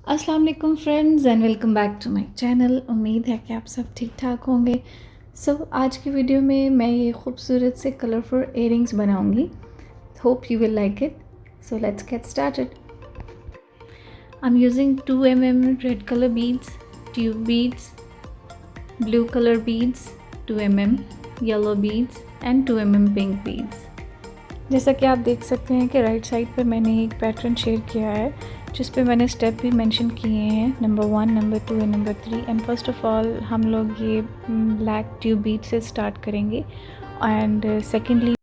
अस्सलाम वालेकुम friends and welcome back to my channel. उम्मीद है कि आप सब ठीक ठाक होंगे। आज की वीडियो में मैं ये खूबसूरत से कलरफुल इयररिंग्स बनाऊंगी। Hope you will like it. So let's get started. I am using 2 mm red colour beads, tube beads, blue colour beads 2 mm, yellow beads and 2 mm pink beads. जैसा कि आप देख सकते हैं कि राइट साइड पे मैंने एक पैटर्न शेयर किया है जिस पे मैंने स्टेप भी मेंशन किए हैं, number 1, number 2 and number 3। And first of all हम लोग ये ब्लैक ट्यूब बीड से स्टार्ट करेंगे and secondly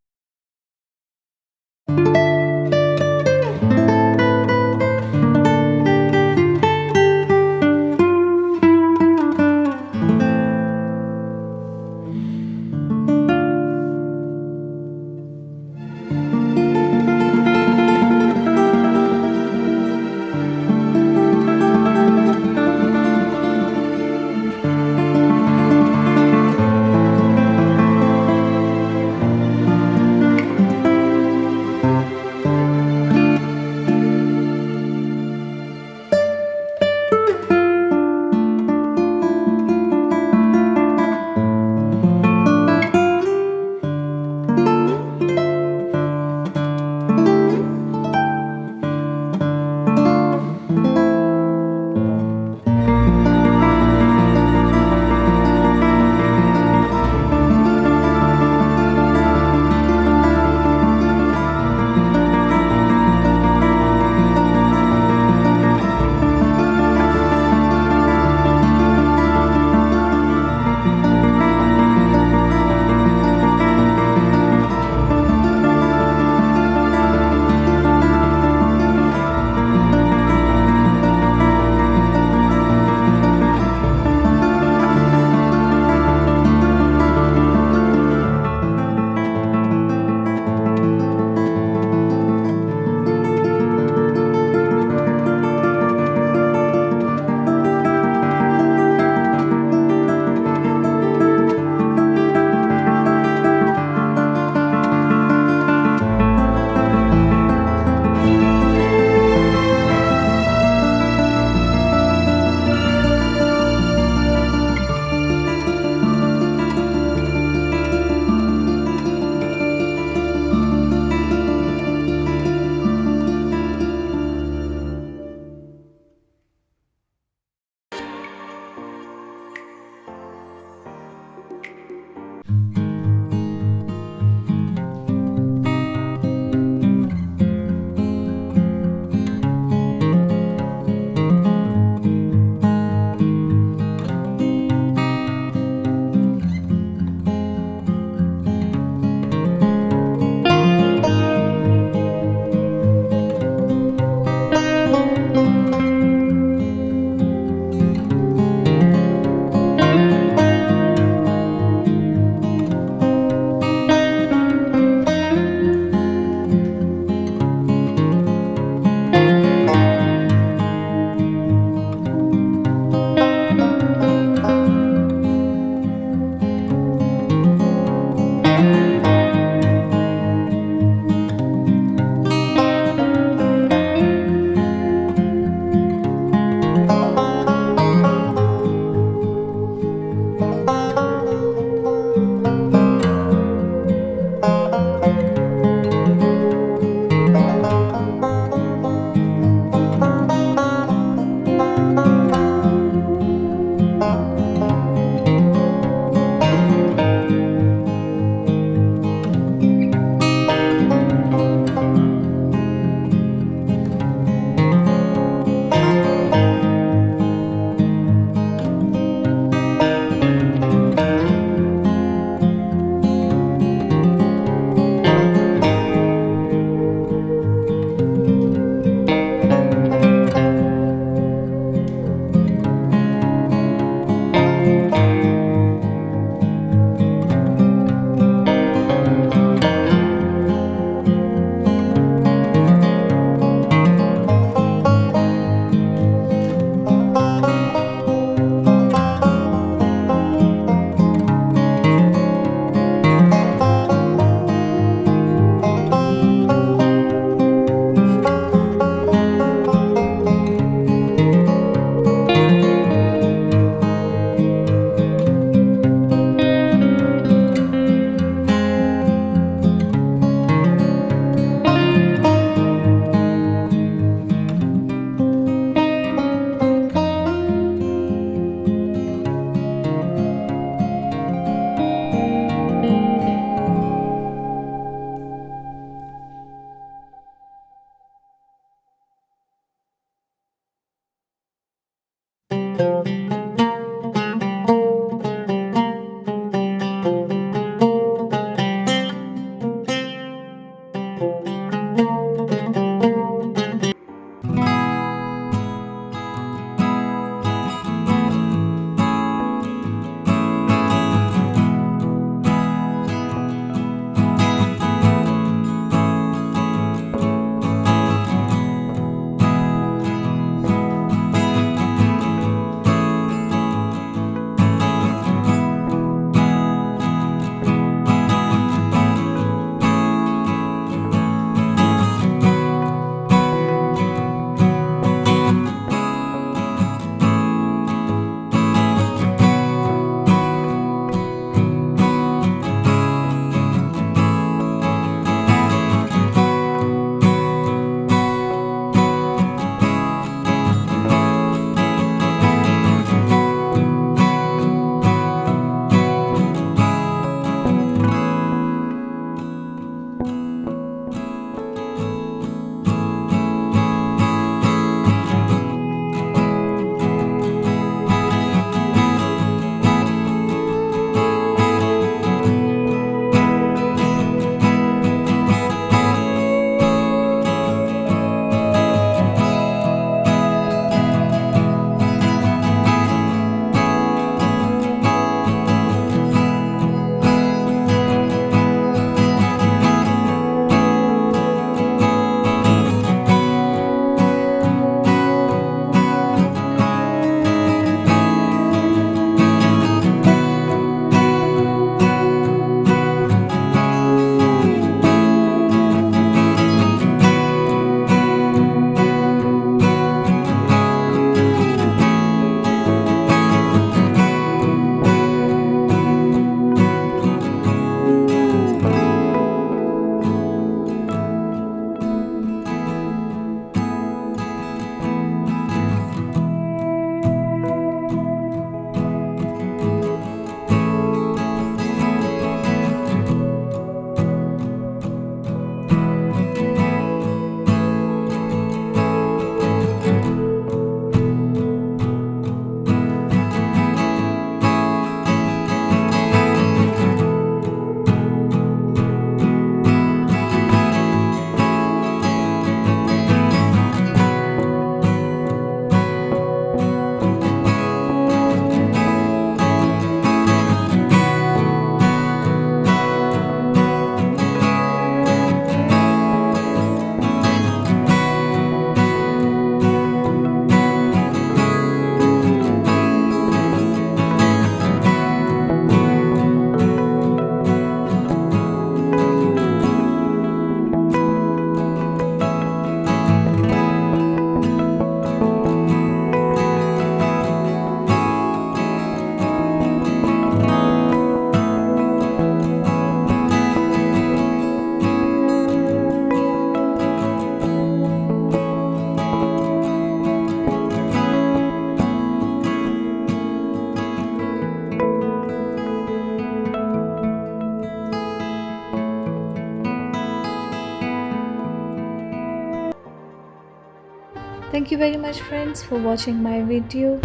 Thank you very much friends for watching my video,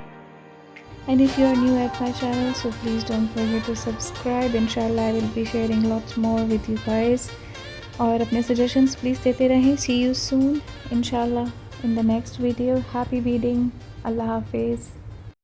and if you are new at my channel, so please don't forget to subscribe. Inshallah I will be sharing lots more with you guys, और अपने suggestions please देते रहें. See you soon inshallah in the next video. Happy beading. Allah Hafiz.